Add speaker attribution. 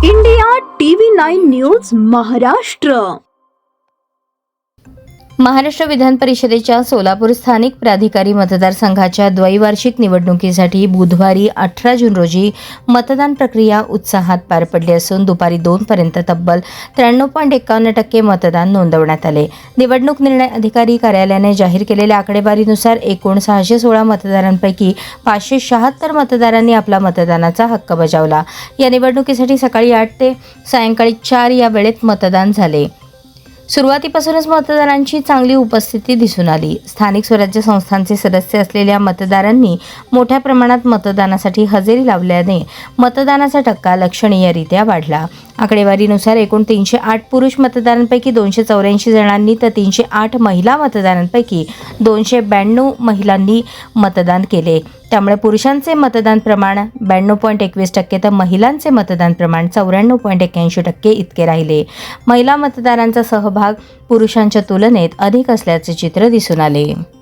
Speaker 1: India TV9 news Maharashtra.
Speaker 2: Maharashtra विधान परिषदेच्या सोलापूर स्थानिक प्राधिकारी मतदारसंघाच्या द्वैवार्षिक निवडणुकीसाठी बुधवारी 18 जून रोजी मतदान प्रक्रिया उत्साहात पार पडली असून दुपारी 2 पर्यंत तब्बल 93.51% मतदान नोंदवण्यात आले. निवडणूक निर्णय अधिकारी कार्यालयाने जाहीर केलेल्या आकडेवारीनुसार एकूण 616 मतदारांपैकी 576 मतदारांनी आपला मतदानाचा हक्क बजावला. या निवडणुकीसाठी सकाळी 8 ते सायंकाळी 4 या वेळेत मतदान झाले. सुरुवातीपासूनच मतदारांची चांगली उपस्थिती दिसून आली. स्थानिक स्वराज्य संस्थांचे सदस्य असलेल्या मतदारांनी मोठ्या प्रमाणात मतदानासाठी हजेरी लावल्याने मतदानाचा टक्का लक्षणीयरित्या वाढला. आकडेवारीनुसार एकूण 308 पुरुष मतदारांपैकी 284 जणांनी तर 308 महिला मतदारांपैकी 292 महिलांनी मतदान केले. त्यामुळे पुरुषांचे मतदान प्रमाण 92.21% तर महिलांचे मतदान प्रमाण 94.81% इतके राहिले. महिला मतदारांचा सहभाग पुरुषांच्या तुलनेत अधिक असल्याचे चित्र दिसून आले.